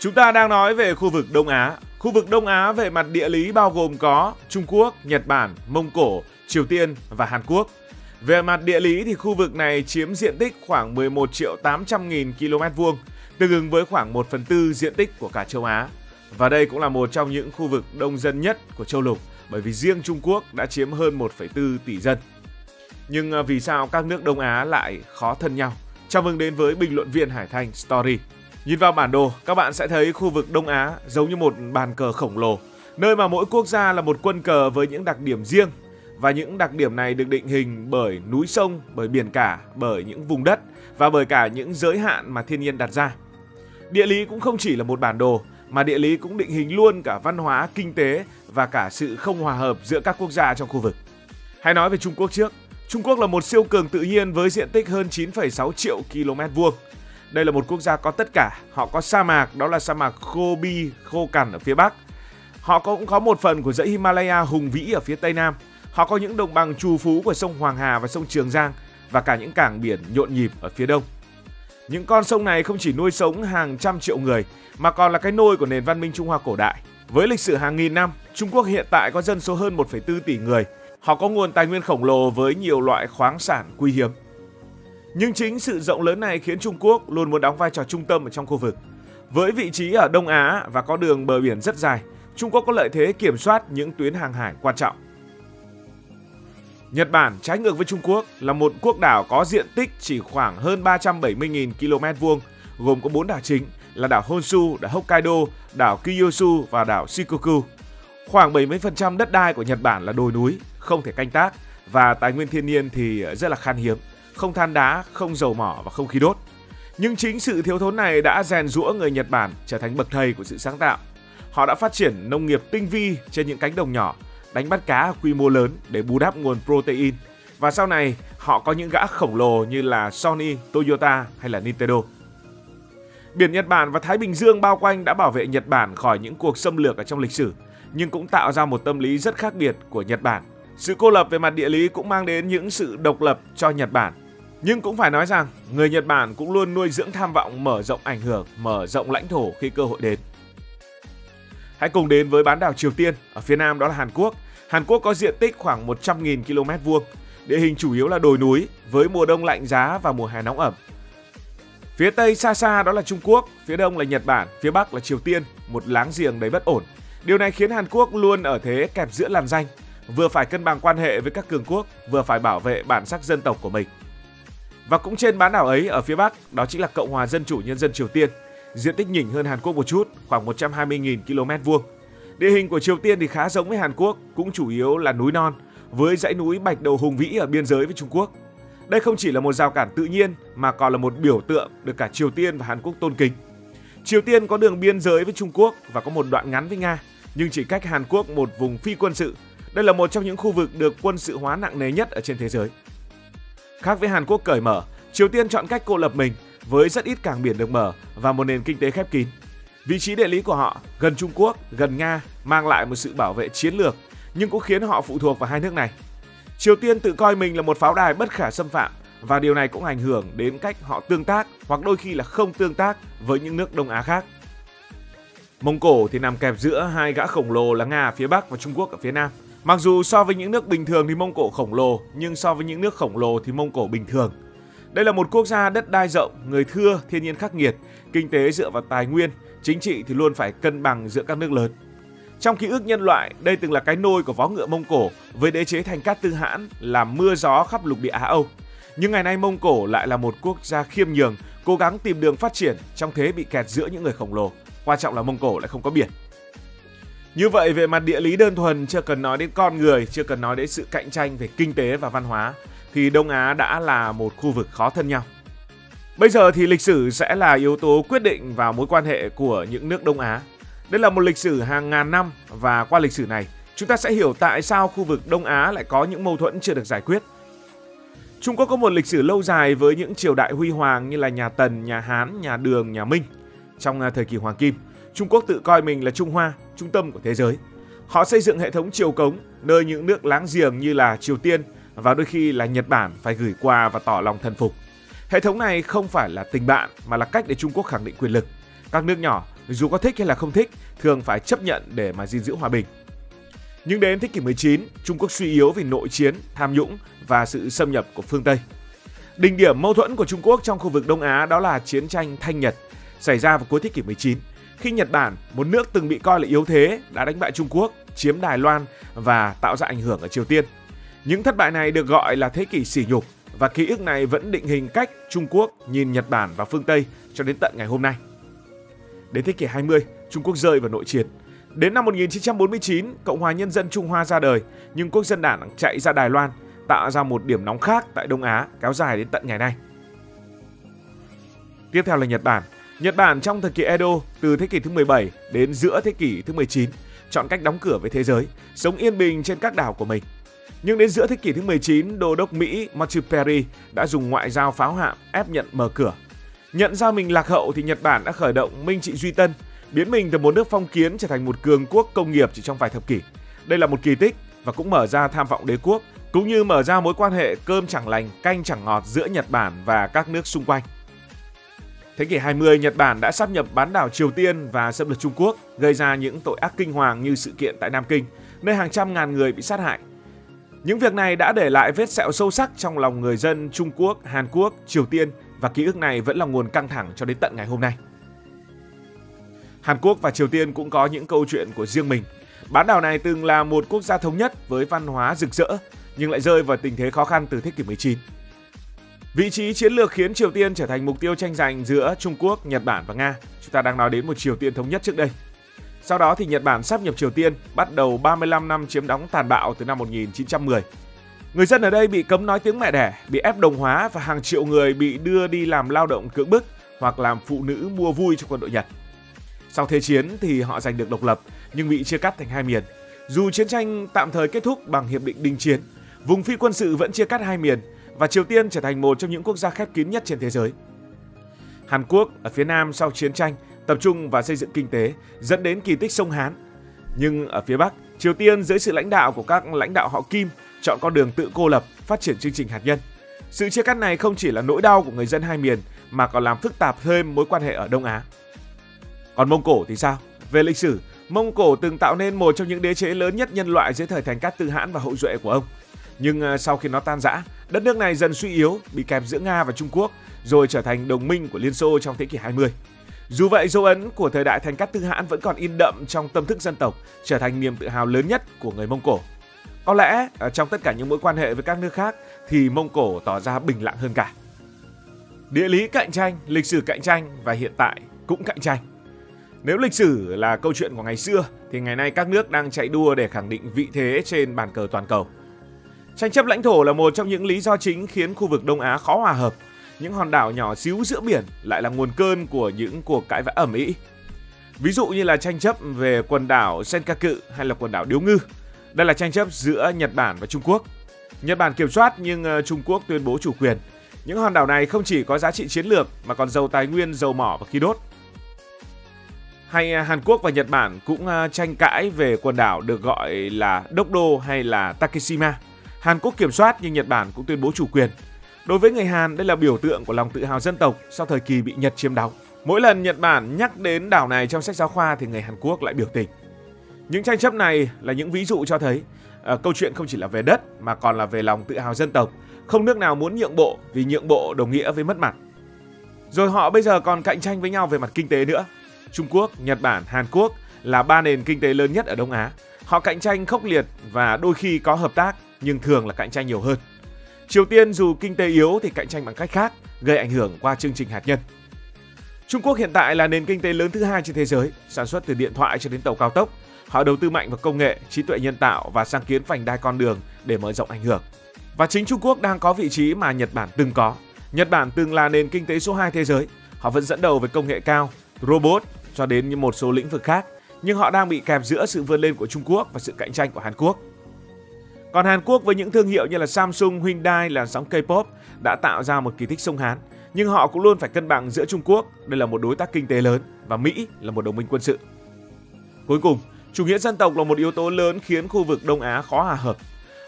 Chúng ta đang nói về khu vực Đông Á. Khu vực Đông Á về mặt địa lý bao gồm có Trung Quốc, Nhật Bản, Mông Cổ, Triều Tiên và Hàn Quốc. Về mặt địa lý thì khu vực này chiếm diện tích khoảng 11.800.000 km², tương ứng với khoảng 1/4 diện tích của cả châu Á. Và đây cũng là một trong những khu vực đông dân nhất của châu lục, bởi vì riêng Trung Quốc đã chiếm hơn 1,4 tỷ dân. Nhưng vì sao các nước Đông Á lại khó thân nhau? Chào mừng đến với bình luận viên Hải Thanh Story. Nhìn vào bản đồ, các bạn sẽ thấy khu vực Đông Á giống như một bàn cờ khổng lồ, nơi mà mỗi quốc gia là một quân cờ với những đặc điểm riêng. Và những đặc điểm này được định hình bởi núi sông, bởi biển cả, bởi những vùng đất và bởi cả những giới hạn mà thiên nhiên đặt ra. Địa lý cũng không chỉ là một bản đồ, mà địa lý cũng định hình luôn cả văn hóa, kinh tế và cả sự không hòa hợp giữa các quốc gia trong khu vực. Hãy nói về Trung Quốc trước. Trung Quốc là một siêu cường tự nhiên với diện tích hơn 9,6 triệu km². Đây là một quốc gia có tất cả. Họ có sa mạc, đó là sa mạc Gobi khô cằn ở phía Bắc. Họ cũng có một phần của dãy Himalaya hùng vĩ ở phía Tây Nam. Họ có những đồng bằng trù phú của sông Hoàng Hà và sông Trường Giang và cả những cảng biển nhộn nhịp ở phía Đông. Những con sông này không chỉ nuôi sống hàng trăm triệu người mà còn là cái nôi của nền văn minh Trung Hoa cổ đại. Với lịch sử hàng nghìn năm, Trung Quốc hiện tại có dân số hơn 1,4 tỷ người. Họ có nguồn tài nguyên khổng lồ với nhiều loại khoáng sản quý hiếm. Nhưng chính sự rộng lớn này khiến Trung Quốc luôn muốn đóng vai trò trung tâm ở trong khu vực. Với vị trí ở Đông Á và có đường bờ biển rất dài, Trung Quốc có lợi thế kiểm soát những tuyến hàng hải quan trọng. Nhật Bản, trái ngược với Trung Quốc, là một quốc đảo có diện tích chỉ khoảng hơn 370.000 km², gồm có 4 đảo chính là đảo Honshu, đảo Hokkaido, đảo Kyushu và đảo Shikoku. Khoảng 70% đất đai của Nhật Bản là đồi núi, không thể canh tác và tài nguyên thiên nhiên thì rất là khan hiếm, không than đá, không dầu mỏ và không khí đốt. Nhưng chính sự thiếu thốn này đã rèn giũa người Nhật Bản trở thành bậc thầy của sự sáng tạo. Họ đã phát triển nông nghiệp tinh vi trên những cánh đồng nhỏ, đánh bắt cá ở quy mô lớn để bù đắp nguồn protein. Và sau này, họ có những gã khổng lồ như là Sony, Toyota hay là Nintendo. Biển Nhật Bản và Thái Bình Dương bao quanh đã bảo vệ Nhật Bản khỏi những cuộc xâm lược ở trong lịch sử, nhưng cũng tạo ra một tâm lý rất khác biệt của Nhật Bản. Sự cô lập về mặt địa lý cũng mang đến những sự độc lập cho Nhật Bản. Nhưng cũng phải nói rằng, người Nhật Bản cũng luôn nuôi dưỡng tham vọng mở rộng ảnh hưởng, mở rộng lãnh thổ khi cơ hội đến. Hãy cùng đến với bán đảo Triều Tiên, ở phía nam đó là Hàn Quốc. Hàn Quốc có diện tích khoảng 100.000 km², địa hình chủ yếu là đồi núi với mùa đông lạnh giá và mùa hè nóng ẩm. Phía tây xa xa đó là Trung Quốc, phía đông là Nhật Bản, phía bắc là Triều Tiên, một láng giềng đầy bất ổn. Điều này khiến Hàn Quốc luôn ở thế kẹp giữa làn ranh, vừa phải cân bằng quan hệ với các cường quốc, vừa phải bảo vệ bản sắc dân tộc của mình. Và cũng trên bán đảo ấy ở phía bắc, đó chính là Cộng hòa Dân chủ Nhân dân Triều Tiên. Diện tích nhỉnh hơn Hàn Quốc một chút, khoảng 120.000 km². Địa hình của Triều Tiên thì khá giống với Hàn Quốc, cũng chủ yếu là núi non, với dãy núi Bạch Đầu hùng vĩ ở biên giới với Trung Quốc. Đây không chỉ là một rào cản tự nhiên mà còn là một biểu tượng được cả Triều Tiên và Hàn Quốc tôn kính. Triều Tiên có đường biên giới với Trung Quốc và có một đoạn ngắn với Nga, nhưng chỉ cách Hàn Quốc một vùng phi quân sự. Đây là một trong những khu vực được quân sự hóa nặng nề nhất ở trên thế giới. Khác với Hàn Quốc cởi mở, Triều Tiên chọn cách cô lập mình với rất ít cảng biển được mở và một nền kinh tế khép kín. Vị trí địa lý của họ gần Trung Quốc, gần Nga mang lại một sự bảo vệ chiến lược, nhưng cũng khiến họ phụ thuộc vào hai nước này. Triều Tiên tự coi mình là một pháo đài bất khả xâm phạm và điều này cũng ảnh hưởng đến cách họ tương tác hoặc đôi khi là không tương tác với những nước Đông Á khác. Mông Cổ thì nằm kẹp giữa hai gã khổng lồ là Nga ở phía Bắc và Trung Quốc ở phía Nam. Mặc dù so với những nước bình thường thì Mông Cổ khổng lồ, nhưng so với những nước khổng lồ thì Mông Cổ bình thường. Đây là một quốc gia đất đai rộng, người thưa, thiên nhiên khắc nghiệt, kinh tế dựa vào tài nguyên, chính trị thì luôn phải cân bằng giữa các nước lớn. Trong ký ức nhân loại, đây từng là cái nôi của vó ngựa Mông Cổ với đế chế Thành Cát Tư Hãn làm mưa gió khắp lục địa Á Âu. Nhưng ngày nay Mông Cổ lại là một quốc gia khiêm nhường, cố gắng tìm đường phát triển trong thế bị kẹt giữa những người khổng lồ. Quan trọng là Mông Cổ lại không có biển. Như vậy về mặt địa lý đơn thuần, chưa cần nói đến con người, chưa cần nói đến sự cạnh tranh về kinh tế và văn hóa, thì Đông Á đã là một khu vực khó thân nhau. Bây giờ thì lịch sử sẽ là yếu tố quyết định vào mối quan hệ của những nước Đông Á. Đây là một lịch sử hàng ngàn năm và qua lịch sử này, chúng ta sẽ hiểu tại sao khu vực Đông Á lại có những mâu thuẫn chưa được giải quyết. Trung Quốc có một lịch sử lâu dài với những triều đại huy hoàng như là nhà Tần, nhà Hán, nhà Đường, nhà Minh. Trong thời kỳ Hoàng Kim, Trung Quốc tự coi mình là Trung Hoa, trung tâm của thế giới. Họ xây dựng hệ thống triều cống, nơi những nước láng giềng như là Triều Tiên và đôi khi là Nhật Bản phải gửi quà và tỏ lòng thần phục. Hệ thống này không phải là tình bạn mà là cách để Trung Quốc khẳng định quyền lực. Các nước nhỏ dù có thích hay là không thích, thường phải chấp nhận để mà gìn giữ hòa bình. Nhưng đến thế kỷ 19, Trung Quốc suy yếu vì nội chiến, tham nhũng và sự xâm nhập của phương Tây. Đỉnh điểm mâu thuẫn của Trung Quốc trong khu vực Đông Á đó là chiến tranh Thanh Nhật, xảy ra vào cuối thế kỷ 19, khi Nhật Bản, một nước từng bị coi là yếu thế, đã đánh bại Trung Quốc, chiếm Đài Loan và tạo ra ảnh hưởng ở Triều Tiên. Những thất bại này được gọi là thế kỷ sỉ nhục, và ký ức này vẫn định hình cách Trung Quốc nhìn Nhật Bản và phương Tây cho đến tận ngày hôm nay. Đến thế kỷ 20, Trung Quốc rơi vào nội chiến. Đến năm 1949, Cộng hòa Nhân dân Trung Hoa ra đời, nhưng Quốc dân đảng chạy ra Đài Loan, tạo ra một điểm nóng khác tại Đông Á kéo dài đến tận ngày nay. Tiếp theo là Nhật Bản. Nhật Bản trong thời kỳ Edo, từ thế kỷ thứ 17 đến giữa thế kỷ thứ 19, chọn cách đóng cửa với thế giới, sống yên bình trên các đảo của mình. Nhưng đến giữa thế kỷ thứ 19, Đô đốc Mỹ Matthew Perry đã dùng ngoại giao pháo hạm ép nhận mở cửa. Nhận ra mình lạc hậu thì Nhật Bản đã khởi động Minh trị duy tân, biến mình từ một nước phong kiến trở thành một cường quốc công nghiệp chỉ trong vài thập kỷ. Đây là một kỳ tích và cũng mở ra tham vọng đế quốc, cũng như mở ra mối quan hệ cơm chẳng lành, canh chẳng ngọt giữa Nhật Bản và các nước xung quanh. Thế kỷ 20, Nhật Bản đã sáp nhập bán đảo Triều Tiên và xâm lược Trung Quốc, gây ra những tội ác kinh hoàng như sự kiện tại Nam Kinh, nơi hàng trăm ngàn người bị sát hại. Những việc này đã để lại vết sẹo sâu sắc trong lòng người dân Trung Quốc, Hàn Quốc, Triều Tiên, và ký ức này vẫn là nguồn căng thẳng cho đến tận ngày hôm nay. Hàn Quốc và Triều Tiên cũng có những câu chuyện của riêng mình. Bán đảo này từng là một quốc gia thống nhất với văn hóa rực rỡ, nhưng lại rơi vào tình thế khó khăn từ thế kỷ 19. Vị trí chiến lược khiến Triều Tiên trở thành mục tiêu tranh giành giữa Trung Quốc, Nhật Bản và Nga. Chúng ta đang nói đến một Triều Tiên thống nhất trước đây. Sau đó thì Nhật Bản sáp nhập Triều Tiên, bắt đầu 35 năm chiếm đóng tàn bạo từ năm 1910. Người dân ở đây bị cấm nói tiếng mẹ đẻ, bị ép đồng hóa và hàng triệu người bị đưa đi làm lao động cưỡng bức hoặc làm phụ nữ mua vui cho quân đội Nhật. Sau Thế chiến thì họ giành được độc lập nhưng bị chia cắt thành hai miền. Dù chiến tranh tạm thời kết thúc bằng hiệp định đình chiến, vùng phi quân sự vẫn chia cắt hai miền và Triều Tiên trở thành một trong những quốc gia khép kín nhất trên thế giới. Hàn Quốc ở phía nam sau chiến tranh tập trung vào xây dựng kinh tế, dẫn đến kỳ tích sông Hán. Nhưng ở phía Bắc, Triều Tiên dưới sự lãnh đạo của các lãnh đạo họ Kim chọn con đường tự cô lập, phát triển chương trình hạt nhân. Sự chia cắt này không chỉ là nỗi đau của người dân hai miền mà còn làm phức tạp thêm mối quan hệ ở Đông Á. Còn Mông Cổ thì sao? Về lịch sử, Mông Cổ từng tạo nên một trong những đế chế lớn nhất nhân loại dưới thời Thành Cát Tư Hãn và hậu duệ của ông. Nhưng sau khi nó tan rã, đất nước này dần suy yếu, bị kẹp giữa Nga và Trung Quốc, rồi trở thành đồng minh của Liên Xô trong thế kỷ 20. Dù vậy, dấu ấn của thời đại Thành Cát Tư Hãn vẫn còn in đậm trong tâm thức dân tộc, trở thành niềm tự hào lớn nhất của người Mông Cổ. Có lẽ trong tất cả những mối quan hệ với các nước khác thì Mông Cổ tỏ ra bình lặng hơn cả. Địa lý cạnh tranh, lịch sử cạnh tranh và hiện tại cũng cạnh tranh. Nếu lịch sử là câu chuyện của ngày xưa thì ngày nay các nước đang chạy đua để khẳng định vị thế trên bàn cờ toàn cầu. Tranh chấp lãnh thổ là một trong những lý do chính khiến khu vực Đông Á khó hòa hợp. Những hòn đảo nhỏ xíu giữa biển lại là nguồn cơn của những cuộc cãi vã ầm ĩ. Ví dụ như là tranh chấp về quần đảo Senkaku hay là quần đảo Điếu Ngư. Đây là tranh chấp giữa Nhật Bản và Trung Quốc. Nhật Bản kiểm soát nhưng Trung Quốc tuyên bố chủ quyền. Những hòn đảo này không chỉ có giá trị chiến lược mà còn giàu tài nguyên, dầu mỏ và khí đốt. Hay Hàn Quốc và Nhật Bản cũng tranh cãi về quần đảo được gọi là Dokdo hay là Takeshima. Hàn Quốc kiểm soát nhưng Nhật Bản cũng tuyên bố chủ quyền. Đối với người Hàn, đây là biểu tượng của lòng tự hào dân tộc sau thời kỳ bị Nhật chiếm đóng. Mỗi lần Nhật Bản nhắc đến đảo này trong sách giáo khoa thì người Hàn Quốc lại biểu tình. Những tranh chấp này là những ví dụ cho thấy câu chuyện không chỉ là về đất mà còn là về lòng tự hào dân tộc. Không nước nào muốn nhượng bộ vì nhượng bộ đồng nghĩa với mất mặt. Rồi họ bây giờ còn cạnh tranh với nhau về mặt kinh tế nữa. Trung Quốc, Nhật Bản, Hàn Quốc là ba nền kinh tế lớn nhất ở Đông Á. Họ cạnh tranh khốc liệt và đôi khi có hợp tác nhưng thường là cạnh tranh nhiều hơn. Triều Tiên dù kinh tế yếu thì cạnh tranh bằng cách khác, gây ảnh hưởng qua chương trình hạt nhân. Trung Quốc hiện tại là nền kinh tế lớn thứ hai trên thế giới, sản xuất từ điện thoại cho đến tàu cao tốc. Họ đầu tư mạnh vào công nghệ, trí tuệ nhân tạo và sáng kiến vành đai con đường để mở rộng ảnh hưởng. Và chính Trung Quốc đang có vị trí mà Nhật Bản từng có. Nhật Bản từng là nền kinh tế số 2 thế giới. Họ vẫn dẫn đầu với công nghệ cao, robot cho đến một số lĩnh vực khác. Nhưng họ đang bị kẹp giữa sự vươn lên của Trung Quốc và sự cạnh tranh của Hàn Quốc. Còn Hàn Quốc với những thương hiệu như là Samsung, Hyundai, làn sóng K-pop đã tạo ra một kỳ tích sông Hán. Nhưng họ cũng luôn phải cân bằng giữa Trung Quốc, đây là một đối tác kinh tế lớn, và Mỹ là một đồng minh quân sự. Cuối cùng, chủ nghĩa dân tộc là một yếu tố lớn khiến khu vực Đông Á khó hòa hợp.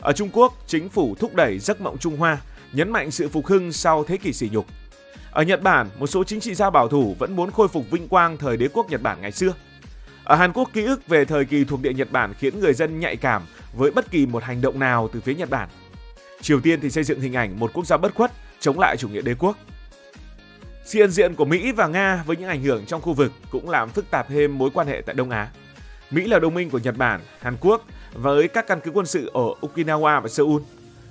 Ở Trung Quốc, chính phủ thúc đẩy giấc mộng Trung Hoa, nhấn mạnh sự phục hưng sau thế kỷ sỉ nhục. Ở Nhật Bản, một số chính trị gia bảo thủ vẫn muốn khôi phục vinh quang thời đế quốc Nhật Bản ngày xưa. Ở Hàn Quốc, ký ức về thời kỳ thuộc địa Nhật Bản khiến người dân nhạy cảm với bất kỳ một hành động nào từ phía Nhật Bản. Triều Tiên thì xây dựng hình ảnh một quốc gia bất khuất chống lại chủ nghĩa đế quốc. Sự hiện diện của Mỹ và Nga với những ảnh hưởng trong khu vực cũng làm phức tạp thêm mối quan hệ tại Đông Á. Mỹ là đồng minh của Nhật Bản, Hàn Quốc với các căn cứ quân sự ở Okinawa và Seoul.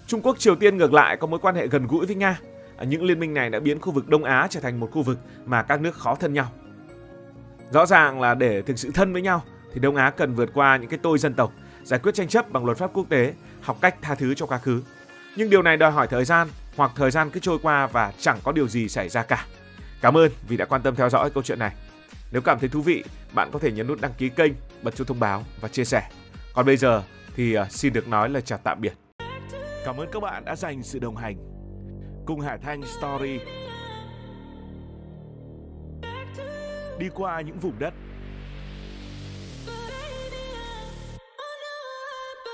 Trung Quốc, Triều Tiên ngược lại có mối quan hệ gần gũi với Nga. Những liên minh này đã biến khu vực Đông Á trở thành một khu vực mà các nước khó thân nhau. Rõ ràng là để thực sự thân với nhau thì Đông Á cần vượt qua những cái tôi dân tộc, giải quyết tranh chấp bằng luật pháp quốc tế, học cách tha thứ cho quá khứ. Nhưng điều này đòi hỏi thời gian, hoặc thời gian cứ trôi qua và chẳng có điều gì xảy ra cả. Cảm ơn vì đã quan tâm theo dõi câu chuyện này. Nếu cảm thấy thú vị, bạn có thể nhấn nút đăng ký kênh, bật chuông thông báo và chia sẻ. Còn bây giờ thì xin được nói lời chào tạm biệt. Cảm ơn các bạn đã dành sự đồng hành cùng Hải Thanh Story. Đi qua những vùng đất,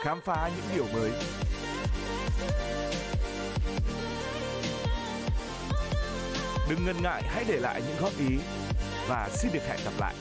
khám phá những điều mới. Đừng ngần ngại, hãy để lại những góp ý và xin được hẹn gặp lại.